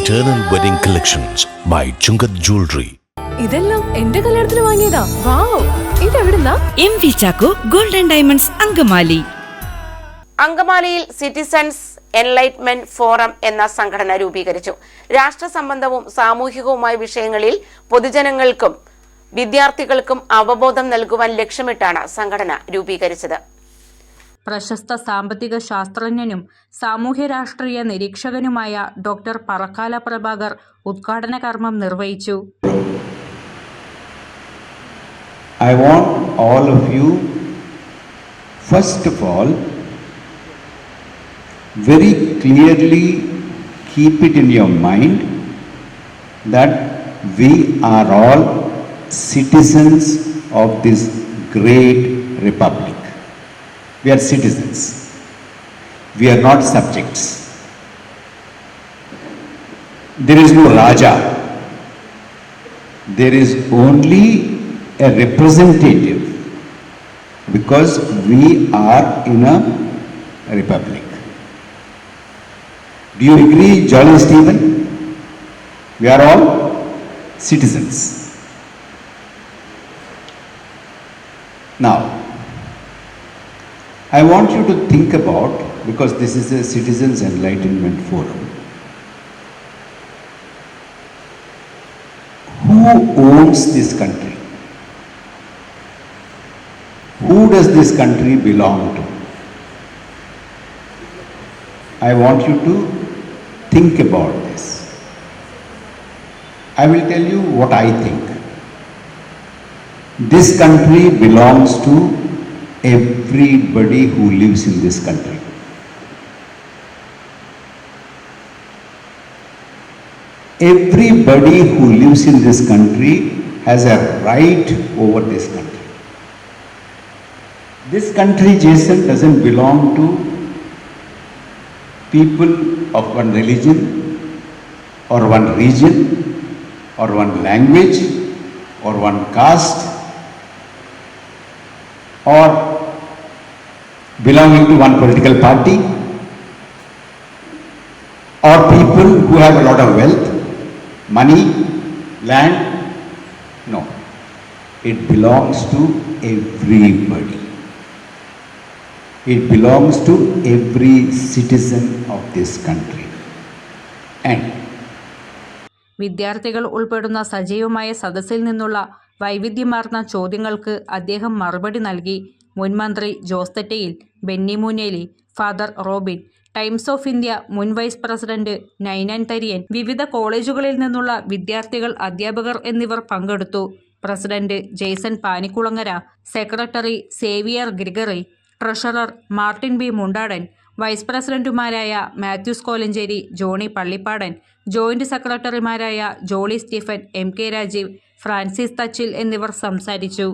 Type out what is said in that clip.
Eternal Wedding Collections by Chungat Jewelry. ഇതെല്ലാം എന്റെ കല്യാണത്തിന് വാങ്ങിയതാ. വാവ്, ഇതെവിടുന്നാ? MV Chacko Gold and Diamonds Angamaly. അങ്കമാലിയിൽ സിറ്റിസൺസ് എൻലൈറ്റ്മെന്റ് ഫോറം എന്ന സംഘടന രൂപീകരിച്ചു. രാഷ്ട്ര സംബന്ധവും സാമൂഹികവുമായ വിഷയങ്ങളിൽ പൊതുജനങ്ങൾക്കും വിദ്യാർത്ഥികൾക്കും അവബോധം നൽകുവാൻ ലക്ഷ്യമിട്ടാണ് സംഘടന രൂപീകരിച്ചത്. പ്രശസ്ത സാമ്പത്തിക ശാസ്ത്രജ്ഞനും സാമൂഹ്യ രാഷ്ട്രീയ നിരീക്ഷകനുമായ ഡോക്ടർ പറക്കാല പ്രഭാകർ ഉദ്ഘാടന കർമ്മം നിർവഹിച്ചു. I want all of you, first of all, very clearly keep it in your mind that we are all citizens of this great republic. We are citizens. We are not subjects. There is no Raja. There is only a representative because we are in a republic. Do you agree, Jolly Stephen? We are all citizens. Now, I want you to think about, because this is a Citizens Enlightenment Forum, who owns this country? Who does this country belong to? I want you to think about this. I will tell you what I think. This country belongs to everybody who lives in this country. Everybody who lives in this country has a right over this country. This country, Jason, doesn't belong to people of one religion or one region or one language or one caste or belonging to one political party or people who have a lot of wealth, money, land. No, it belongs to everybody. It belongs to every citizen of this country. And വിദ്യാർത്ഥികൾ ഉൾപ്പെടുന്ന സജീവമായ സദസ്സിൽ നിന്നുള്ള വൈവിധ്യമാർന്ന ചോദ്യങ്ങൾക്ക് അദ്ദേഹം മറുപടി നൽകി. മുൻമന്ത്രി Jose Thettayil, Benny Moonnely, father Robin, Times of India മുൻ വൈസ് പ്രസിഡന്റ് നൈനാൻ തരിയൻ, വിവിധ കോളേജുകളിൽ നിന്നുള്ള വിദ്യാർത്ഥികൾ, അധ്യാപകർ എന്നിവർ പങ്കെടുത്തു. President Jaison Panikkulangara, secretary Xavier Gregory, treasurer Martin B Mundadan, vice പ്രസിഡന്റുമാരായ മാത്യൂസ് കോലഞ്ചേരി, ജോണി പള്ളിപ്പാടൻ, ജോയിന്റ് സെക്രട്ടറിമാരായ ജോളി സ്റ്റീഫൻ, MK രാജീവ്, ഫ്രാൻസിസ് തച്ചിൽ എന്നിവർ സംസാരിച്ചു.